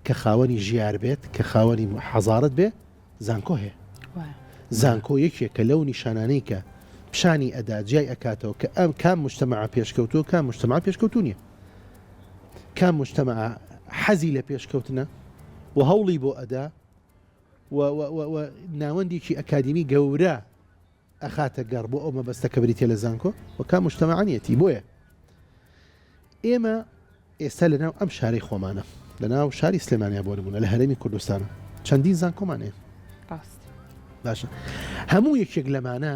کە خاوەنی ژیار بێت کە خاوەنی حەزارەت بێ زانکۆ هەیە زانکۆ یەکێکە لەو نیشانانەی کە پیشانی ئەدا جیای ئەکاتەوە کە ئەم کام مجتەمع پێشکەوتووە کام مجتەمع پێشکەوتو نییە کام مجتەمع حەزی لە پێشکەوتنە و هەوڵی بۆ ئەدا و ناوەندێکی ئەکادمی گەورە ئەخاتە گەڕ بۆ ئەو مەبەستە کە بریتێ لە زانکۆ و کام مجتەمعانیەتی بۆیە ئێمە ئێستا لەناو ئەم شارەی خۆمانە لەناو شاری سلێمانیا بۆ نمونە لە هەرێمی کوردستانە چەندین زانکۆمانەیە باشە هەموو یەکێک لەمانە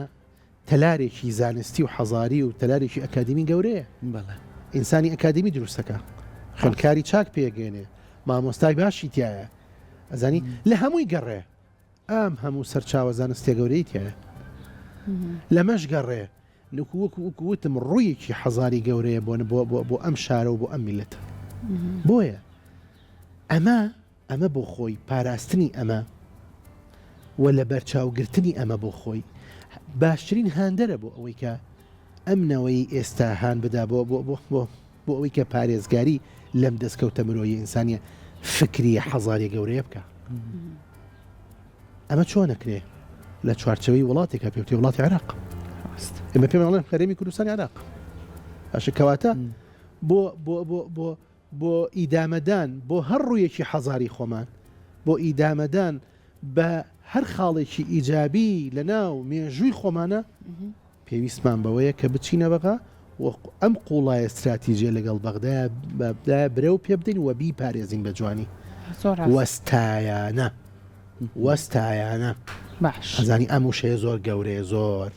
تەلارێکی زانستی و حەزاری و تەلارێکی ئەکادمی گەورەیە ئینسانی ئەکادمی دروستەکە خوێندکاری چاک پێگەێنێ مامۆستای باشی تایە ئەزانی لە هەمووی گەڕێ ئەم هەموو سەرچاوە زانستی گەورەی تایە لەمەش گەڕێ وەکووتم ڕوویەکی حەزاری گەورەیە بۆ ئەم شارە و بۆ ئەم میلەتە بۆیە ئەمە بۆ خۆی پاراستنی ئەمە و لە بەرچاوگرتنی ئەمە بۆ خۆی باشترین هاندەرە بۆ ئەوەی کە ئەمنەوەی ئێستا هاان بدا بۆ ئەوەی کە پارێزگاری لەم دەستکەوتە مرۆیی ئینسانیە فکری حەزاری گەورەیە بکە ئەمە چۆن نەکرێ لە چوارچەوەی وڵاتێکە پێوتی وڵاتی عێراق ئێمە پێمەڵێن هەرێمی کوردستانی عێراق ئاشکەواتە بۆ ئیدامەدان بۆ هەر ڕوویەکی حەزاری خۆمان بۆ ئیدامەدان بە هەر خاڵێکی ئیجابی لە ناو مێژووی خۆمانە پێویستمان بەوەیە کە بچینە بەغا ئەم قوڵای استراتیژیە لەگەڵ بەغدا برە و پێ بدەین و بی پارێزین بە جوانی وەستایانە باش ئەزانی ئەم وشەیە زۆر گەورەیە زۆر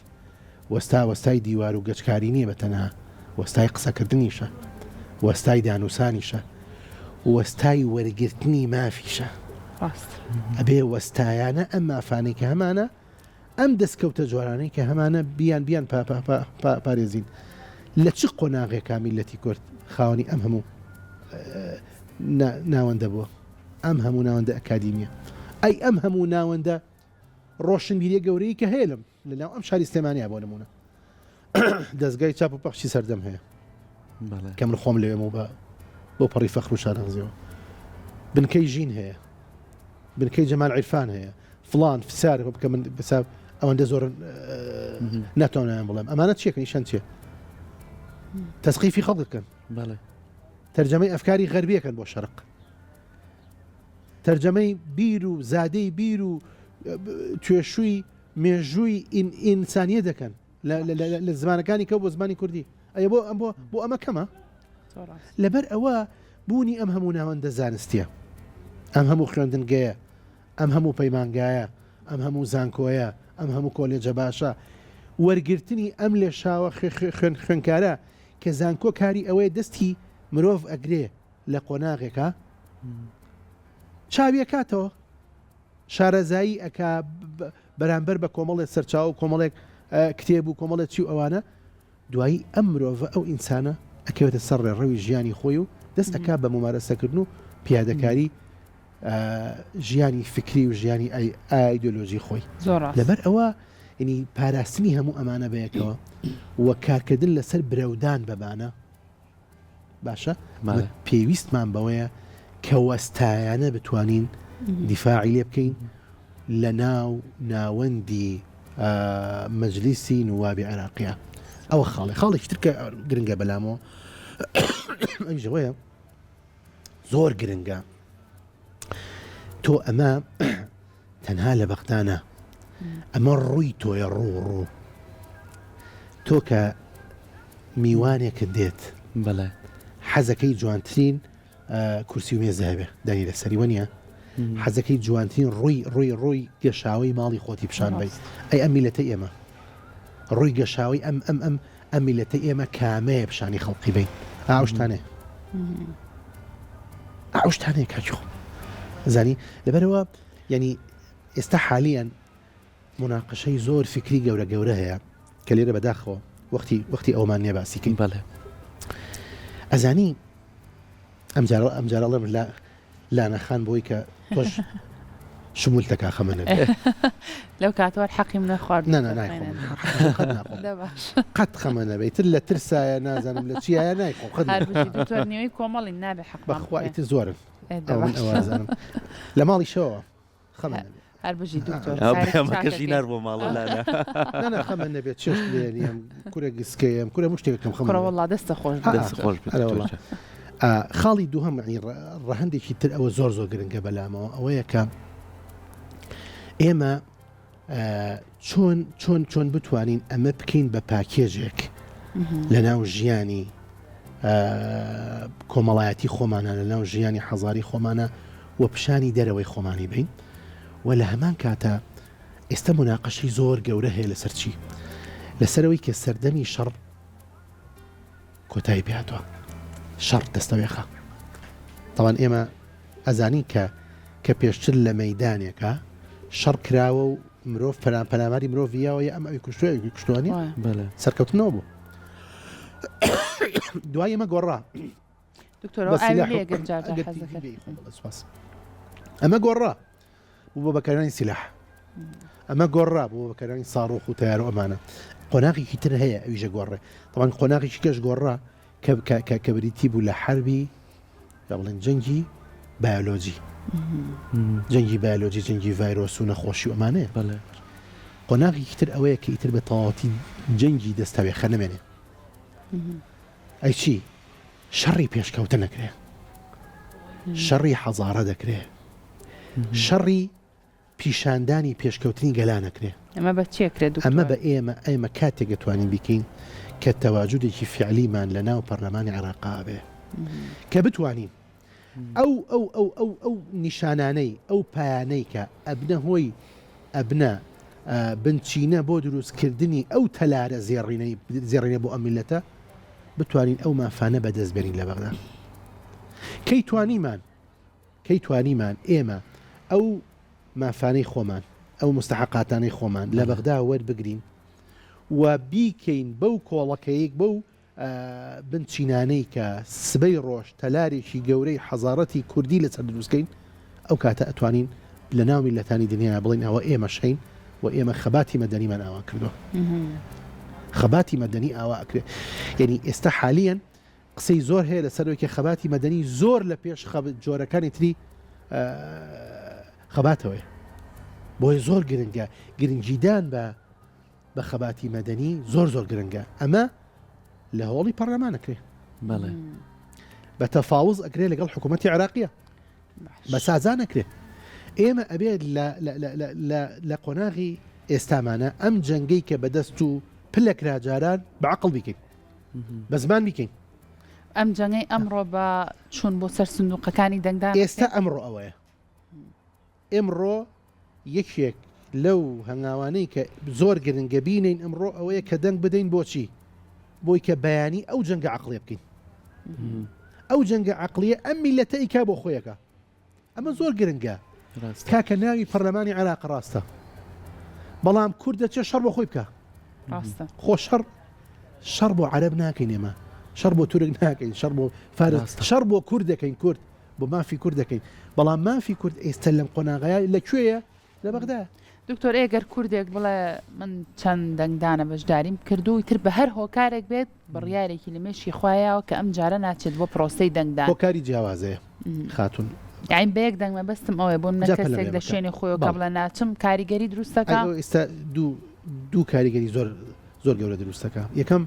وەستای دیوار و گەچکاری نییە بەتەنها وەستای قسەکردنیشە وەستای دانووسانیشە وەستای وەرگرتنی مافیشە ئەبێ وەستایانە ئەم مافانەی کە هەمانە ئەم دەستکەوتە جوارانەی کە هەمانە بیان پارێزین لە چ قۆناغێکا میلەتی کورد خاوەنی ئەم هەموو ناوەندە بووە ئەم هەموو ناوەندە ئەکادیمیە ئەی ئەم هەموو ناوەندە ڕۆشنبیریە گەورەی کە هەیەم لەناو ئەم شاری سلێمانیا بۆ نمونە دەستگای چاپ و پەخشی سەردەم هەیە کەم خۆم لەوێمە بۆ پەڕی فەخر و شارەغزیەوە بنکەی ژین هەیە بنکەی جەمال عیرفان هەیە فلان فسار بکە من بساب ئەوەندە زۆر ناتوانیان بڵێم ئەمانە چیەکە نیشان چیە تەسقیفی خەڵکەکەن تەرجەمەی ئەفکاری غەربیەکەن بۆ شەرق تەرجەمەی بیر و زادەی بیر و توێشووی مێژووی ئینسانیە دەکەن لە زمانەکانی کە بۆ زمانی کوردی ئەیە بۆ ئەمە کەمە لەبەر ئەوە بوونی ئەم هەموو ناوەندە زانستیە ئەم هەموو خوێندنگەیە ئەم هەموو پەیمانگایە ئەم هەموو زانکۆیە ئەم هەموو کۆلێجە باشە وەرگرتنی ئەم لێ شاوە خوێنکارە کە زانکۆ کاری ئەوەیە دەستی مرۆڤ ئەگرێ لە قۆناغێکە چاویەکاتەوە شارەزایی ئەکا بەرامبەر بە کۆمەڵێک سەرچاو و کۆمەڵێک کتێب و کۆمەڵێک چی و ئەوانە دوایی ئەم مرۆڤە ئەو ئینسانە ئەکەوێتە سەر ڕێڕەوی ژیانی خۆی و دەست ئەکا بە ممارەسەکردن و پیادەکاری ژیانی فکری و ژیانی ئایدۆلۆژی خۆی لەبەر ئەوە ینی پاراستنی هەموو ئەمانە بەیەکەوە و کارکردن لەسەر برەودان بەبانە باشە پێویستمان بەوەیە کە وەستایانە بتوانین دیفاعی لێ بکەین لە ناوەندی مەجلیسی نوابی عێراقیە ئەوە خاڵێکی ترکە گرنگە بەلامەوە ئەویژەوەیە زۆر گرنگە تۆ ئەمە تەنها لە بەغدانە ئەمە ڕووی تۆیە ڕوو تۆ کە میوانێکت دێت بەڵێ حەزەکەی جوانترین کورسی و مێز هەبێ دانی لەسەری وەنیە حەزەکەی جوانترین ڕووی گەشاوی ماڵی خۆتی پیشان بی ئەی ئەم میلەتە ئێمە ڕووی گەشاوی ئەم میلەتە ئێمە کامەیە پیشانی خەڵقی بین ئاوشتانەیە کاکی خۆ زانی لەبەرەوە ینی ئێستا حالیان مناقشەی زۆر فکری گەورە هەیە کە لێرە بەداخەوە وەختی ئەومان نیە باسیکەین بەڵێ ئەزانی ئەمجارەڵێم لانەخان بۆی کە تۆش شمولتەکە خەمە نەبێ لەو کاتوار حەقی منە خوارد قەت خەمە نەبێت تر لە ترسایە نازانم لە چیایە نایخۆنیەوەی کۆمەڵی نابێ حەق بەخوایتر زۆرن ئەوازانم لە ماڵی شەوە خەمە هەر بژی دکتۆر ئەمەکەشی نەر بۆ ماڵە نە خەمە نەبێت چێش لێنیم کورە گسکەیەم کورە مشتێکم خڕەوەڵا دەستە خۆش خۆش خاڵی دووهەم ڕەهندێکی تر ئەوە زۆر گرنگە بەلامەوە ئەوەیە کە ئێمە چۆن بتوانین ئەمە بکەین بە پاکێژێک لە ناو ژیانی کۆمەڵایەتی خۆمانە لە ناو ژیانی حەزاری خۆمانە و پیشانی دەرەوەی خۆمانی بین و لە هەمان کاتە ئێستا مناقەشی زۆر گەورە هەیە لەسەر چی لەسەرەوەی کە سەردەمی شەڕ کۆتایی پێهاتوە شەڕ دەستەوێخە تاوان ئێمە ئەزانی کە پێشتر لە مەیدانێکە شەڕ کراوە و مرۆڤ پەلاماری مرۆڤیاوە ئەم ئەوی کوشتوانی سەرکەوتنەوە بوو دوای ئەمە گۆڕا ئەمە گۆڕا بۆ بەکارانی سیلاح ئەمە گۆڕا بۆ بەکارانی ساڕۆخ و تیار و ئەمانە قۆناغێکی تر هەیە ئەویژە گۆڕێ طبعاً قۆناغێکی کەش گۆڕا کە بریتی بوو لە حربی بڵێن جەنگی بایۆلۆجی جەنگی بایۆلۆجی جەنگی ڤایرۆس و نەخۆشی و ئەمانەیە قۆناغێکی تر ئەوەیە کە ئیتر بە تەواوەتی جەنگی دەستەوێخە نەمێنێ ئەی چی شەڕی پێشکەوتە نەکرێ شەڕی حەزارە دەکرێ شەڕی پیشاندانی پێشکەوتنی گەلا نەکرێ ئەمە بە چێکرێت ئەمە بە ئێمە کاتێک دەتوانین بکەین کە تەواجودێکی فعلیمان لە ناو پەرلەمانی عێراقا بێ کە بتوانین ئەو نیشانانەی ئەو پایانەی کە ئەبنە هۆی ئەبنە بنچینە بۆ دروستکردنی ئەو تەلارە زێڕینە بۆ ئەم میلەتە بتوانین ئەو مافانە بەدەست بێنین لە بەغدا کەی توانیمان ئێمە ئەو مافانەی خۆمان ئەو مستحقاتانەی خۆمان لە بەغدا وەربگرین و بیکەین بەو کۆڵەکەیەک بەو بنچینانەی کە سبەی ڕۆژ تەلارێکی گەورەی حەزارەتی کوردی لەسەر دروستکەین ئەو کاتە ئەتوانین لە ناو میلەتانی دنیا بڵین ئەوە ئێمە شەین و ئێمە خەباتی مەدەنیمان ئاوا کردو خەباتی مەدەنی ئاوا ئەکرێ یعنی ئێستا حالیان قسەی زۆر هەیە لەسەرەوەی کە خەباتی مەدەنی زۆر لە پێش جۆرەکانی تری خەباتەوەی بۆی زۆر گرنگە گرنگیدان بە خەباتی مەدەنی زۆر گرنگە ئەمە لە هۆڵی پەرلەمانەکرێ بەڵێ بە تەفاوز ئەکرێ لەگەڵ حکوومەتی عێراقیە بە سازان ئەکرێ ئێمە ئەبێت لە قۆناغی ئێستامانە ئەم جەنگەی کە بەدەست و پلەکرا جاران بەعقڵ بیکەین بە زمان بیکەین ئەم جەنگەی ئەمڕۆ بە چوون بۆ سەر سندوقەکانی دەنگدان ئێستا ئەمڕۆ ئەوەیە ئێمڕۆ یەکێک لەو هەنگاوانەی کە زۆر گرنگە بینین ئەمڕۆ ئەوەیە کە دەنگ بدەین بۆچی بۆی کە بەیانی ئەو جەنگە عقلێ بکەین ئەو جەنگە عقلیە ئەم میلەتە ئیکا بۆ خۆیەکە ئەمە زۆر گرنگە کاکە ناوی پەرلەمانی عێراق ڕاستە بەڵام کوردە چێ شەڕ بۆ خۆی بکە خۆ شەڕ بۆ عەرەب ناکەین ئێمە شەڕ بۆ تورک ناکەین شەڕ بۆ فارس شەڕ بۆ کورد دەکەین کورد بۆ مافی کورد دەکەین بەڵام مافی کورد ئێستا لەم قۆناغەیە لەکوێیە لە بەغدا دکتۆر ئێگەر کوردێک بڵێ من چەند دەنگدانە بەشداریم کردو تر بە هەر هۆکارێک بێت بڕیارێکی لە مێشی خوایەوە کە ئەم جارە ناچێت بۆ پرۆسەی دەنگدان هۆکاری جیاوازەیە خاتون یاین بەیەک دەنگمە بەستم ئەوێ بۆ منە کەسێک لە شوێنی خۆی کە بڵێ ناچم کاریگەری دروستەکە ئێستا دوو کاریگەری زۆر گەورە دروستەکە یەکەم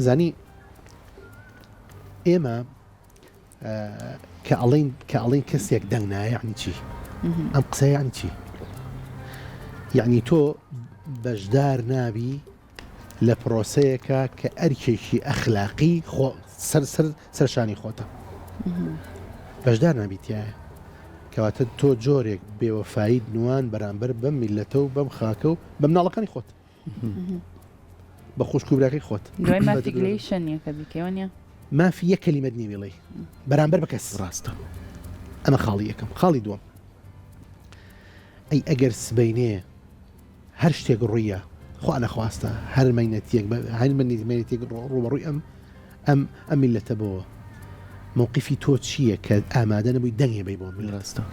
زانی ئێمە کە ئەڵین کەسێک دەنگ نایە یعنی چی ئەم قسە یعنی چی یعنی تۆ بەشدار نابی لە پرۆسەیەکە کە ئەرکێکی ئەخلاقی سەرشانی خۆتە بەشدار نابیتیایە کەواتە تۆ جۆرێک بێوەفایید نوان بەرامبەر بەم میلەتە و بەم خاکە و بە مناڵەکانی خۆت بە خوشکوبراکەی خۆت مافی یەک کەلیمەت نی بڵێ بەرامبەر بە کەس ڕاستە ئەمە خاڵی یەکەم خاڵی دووەم ئەی ئەگەر سبەینێ هەر شتێک ڕوویە خوا نەخواستە هەر مەینەتێک ڕوبەڕووی ئەم میلەتە بۆەوە مووقیفی تۆ چییە کە ئامادە نەبووی دەنگێ بێ بۆ ڕاستە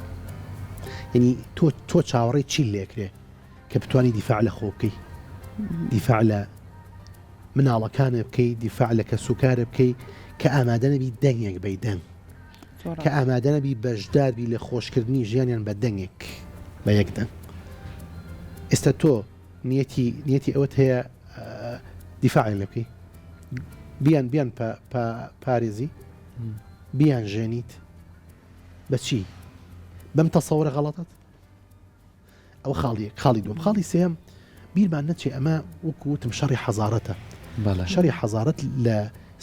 یعنی تۆ چاوەڕێی چی لێکرێ کە بتوانی دیفاع لە خۆ بکەی دیفاع لە مناڵەکانە بکەی دیفاع لە کە سوکارە بکەی کە ئامادە نەبی دەنگێک بەی دەنگ کە ئامادەنەبی بەشداربی لە خۆشکردنی ژیانیان بە دەنگێک بە یەکدەنگ. ئێستا تۆ نیەتی ئەوەت هەیە دیفاعی لە بکەی، بیان پارێزی، بیان ژێنیت بەچی؟ بەم تەسەوڕە غەڵەتت؟ ئەوە خاڵی دوم. خاڵی سێم بیرمان نەچێ ئەمە وەکوتم شەڕی حەزارەتە. شەڕی حەزارەت لە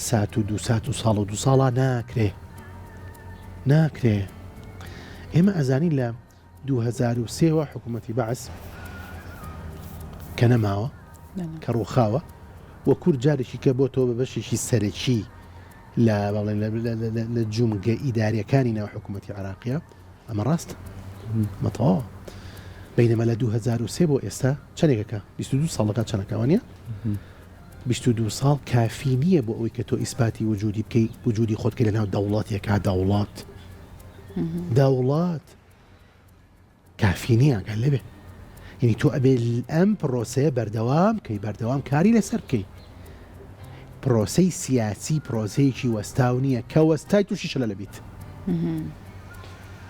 سات و دو سات و ساڵ و دو ساڵا ناکرێ. ئێمە ئەزانی لە 2003 حکوومەتی بەعس کە نەماوە کە ڕووخاوە وە کورد جارێکی کە بۆ تۆ بە بەشێکی سەرەکی لە جومگە ئیداریەکانی ناو حکوومەتی عراقیە. ئەمە ڕاستە مەتەواوە. بینەمە لە 2003 بۆ ئێستا چەندێکەکە 22 ساڵەکە چەندەکەوانە 22 ساڵ کافی نییە بۆ ئەوەی کە تۆ ئیسپاتی وجودی بکەی وجودی خۆت کە لە ناو دەوڵاتێکا دەوڵات کافی نییە گەل لەبێ. یعنی تۆ ئەبێ ئەم پرۆسەیە بەردەوام کاری لەسەر بکەی. پرۆسەی سیاسی پرۆسەیەکی وەستاو نییە کە وەستای تووشی شەلە لەبیت،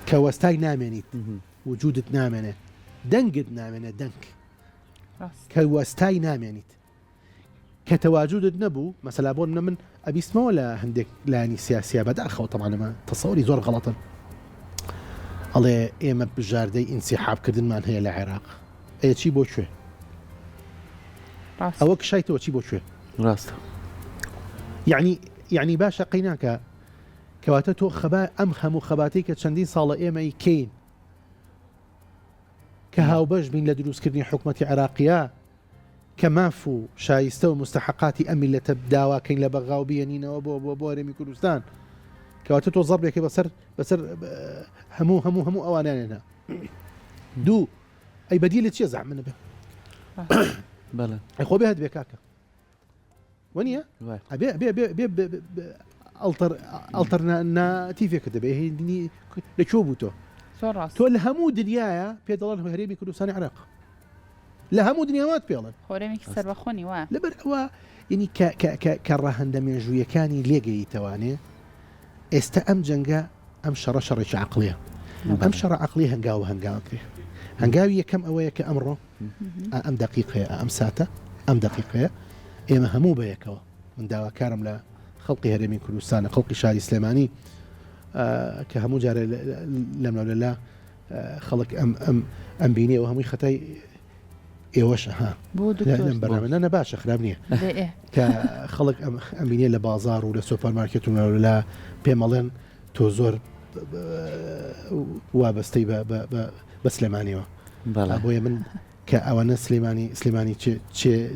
کە وەستای نامێنیت، وجودت نامێنێ، دەنگت نامێنێ، دەنگ کە وەستای نامێنیت، کە تەواجودت نەبوو. مەسەلا بۆ من ئەبیستمەوە لە هەندێک لایانی سیاسیە بەداخەوە تەمانەمە تەسەوری زۆر غەڵەتن. ئەڵێ ئێمە بژاردەی ئینسیحابکردنمان هەیە لە عێراق. ئەیە چی بۆ کوێ؟ ئەوە کشایتەوە چی بۆ کوێ؟ ڕاستە. یعنی باشە قەیناکە کەواتە تۆ ئەم هەموو خەباتەی کە چەندین ساڵە ئێمەی کەین کە هاوبەش بین لە دروستکردنی حکوومەتی عێراقیە کە ماف و شایستە و مستحقاتی ئەم میلەتە داواکەین لە بەغاو بێنینەوە بۆ هەرێمی کوردستان، کەواتە تۆ زەڕبێکی بەسەر هەموو ئەوانیانێنە. دوو ئەی بەدی لە چیە زەحمە نەبێ؟ ئەی خۆ بێ هەت بێ کاکە وەنیە ئەڵتەرناتیڤێکە دەبێ لەکوێ بوو تۆ لە هەموو دنیاە پێ دەڵێن هەرێمی کوردستانی عێراق لە هەموو دنیاوات پێڵن خۆرێمێکی سەربەخۆنی وایە لەبەر ئەوە ینی کە ڕەهەندە مێژوویەکانی لێگەیتەوانێ. ئێستا ئەم جەنگە ئەم شەڕێکی عەقڵیە. ئەم شەڕە عەقڵی هەنگاوکرێ. هەنگاوی یەکەم ئەوەیە کە ئەمڕۆ ئەم دەقیقەیە ئەم ساتە ئەم دەقیقەیە ئێمە هەموو بەیەکەوە من داواکارم لە خەڵقی هەرێمی کوردستانە خەڵقی شاری سلێمانی کە هەموو جارە لەمەولەلا خەڵک ئەم بینێ و هەمووی خەتای ئێوەش بەرنامە نە باشە خراپ نییە کە خەڵک ئەم بینێ لە بازار و لە سوپەرمارکێت و لە پێمەڵێن تۆ زۆر وابەستەی بە سلێمانیەوە. بۆیە من کە ئەوانە سلێمانی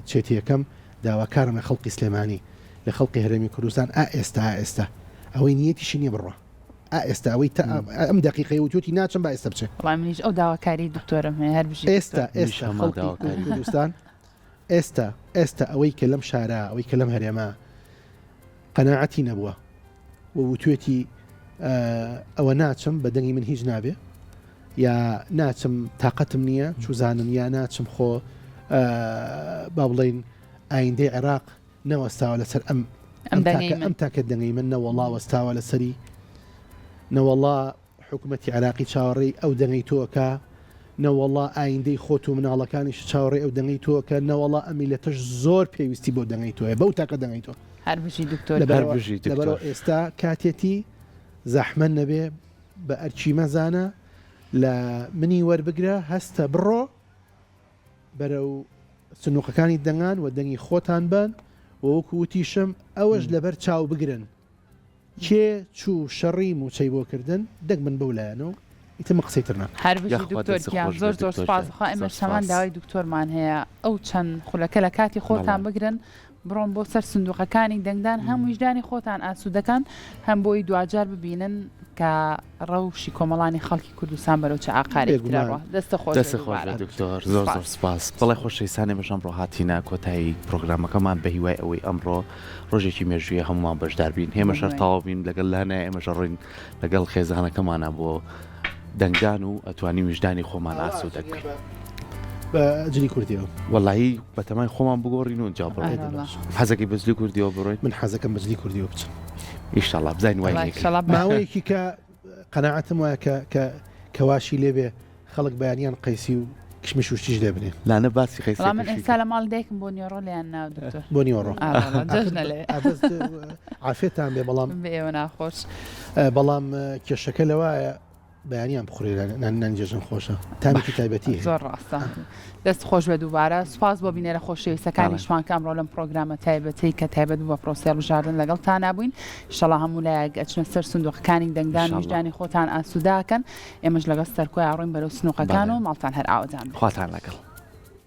چێتی یەکەم داواکارم لە خەڵقی سلێمانی لە خەڵقی هەرێمی کوردستان ئێستا ئەوەی نیەتیشی نییە بڕۆ ئێستا ئەوەی ئەم دقیقەی وتوتی ناچم با ئێستا بچێت. وڵام منیش ئەو داواکاری دکتۆرم هەر ئێستا خەڵقی کوردستان ئێستا ئەوەی کە لەم شارە ئەوەی کە لەم هەرێمە قەناعەتی نەبووە و وتوێتی ئەوە ناچم بە دەنگی من هیچ نابێ یا ناچم تااقەتم نییە چوزانم یا ناچم خۆ با بڵین ئایندەی عێراق نەوەستاوە لەسەر ئەم تاکە دەنگی من نەوەڵا وەستاوە لەسەری نەوەڵا حکوومەتی عێراقی چاوەڕێی ئەو دەنگی تۆکە نەوەڵا ئایندەی خۆت و مناڵەکانیش چاوەڕێ ئەو دەنگی تۆکە نەوەڵا ئەمیلەتەش زۆر پێویستی بۆ دەنگی تۆە بەو تاکە دەنگی تۆ لەبەرەوە ئێستا کاتێتی زەحمە نەبێ بە ئەرچی مەزانە لە منی وەربگرە هەستە بڕۆ بەرەو سنووقەکانی دەنگان و دەنگی خۆتان بن وەکو وتیشم ئەوەش لەبەر چاو بگرن کێ چوو شەڕی موچەی بۆکردن دەنگ من بەولایەنەوە ئیتمە قسەیترنا هەربژی دکتۆرکیان زۆر سپاسخوا ئێمە شەمان داوای دکتۆرمان هەیە ئەو چەند خولەکە لە کاتی خۆتان بگرن بڕۆن بۆ سەر سندوقەکانی دەنگدان هەموو ویژدانی خۆتان ئاسوودەکان هەم بۆی دوجار ببینن کە ڕەوشی کۆمەڵانی خەڵکی کوردستان بەرەو چه ئاقارێک دەستە خۆش دکتۆر زۆر سپاس. بەڵێ خۆشەویستانی بەشەم ڕۆ هاتیینە کۆتایی پرۆگرامەکەمان بە هیوای ئەوەی ئەمڕۆ ڕۆژێکی مێژویە هەمومان بەشدار بین هێمە شەر تاوا بین لەگەڵ لانە ئێمەژە ڕۆین لەگەڵ خێزانەکەمانە بۆ دەنگدان و ئەتوانی ویژدانی خۆمان ئاسوودە بکەین بەجلی کوردیەوە وەڵایی بەتەمای خۆمان بگۆڕین و جا بڕێت حەزەکەی بەجلی کوردیەوە بڕۆیت من حەزەکەم بەجلی کوردیەوە بچم ئیشەڵا بزانین وای ماوەیەکی کە قەناعەتم وایە کەواشی لێبێ خەڵک بەیانیان قەیسی و کشمش وشتیش دەبنێ لاانە باسی خەیسی من ئێستا لە ماڵ دایکم بۆ نیۆڕۆ لیان ناو دکتۆر بۆ نیۆڕۆ جەژنە لێ عافێتان بێ بەڵام بە ئێوە ناخۆش بەڵام کێشەکە لەوایە بەیانیان بخورێ نانجێژن خۆشە تامیکی تایبەتی زۆر ڕاستە دەست خۆش بە دووبارە سوپاس بۆ بینێرە خۆشەویستەکانیشمان کە ئەمڕۆ لەم پرۆگرامە تایبەتی کە تایبەت بوو بە پرۆسی هەڵبژاردن لەگەڵ تا نبووین ئینشەڵا هەموو لایەک ئەچنە سەر سندوقەکانی دەنگدان وجدانی خۆتان ئاسووداکەن ئێمەش لەگەڵ سەرکۆی ئاڕۆین بەرەو سنووقەکان و ماڵتان هەر ئاوەدان خواتان لەگەڵ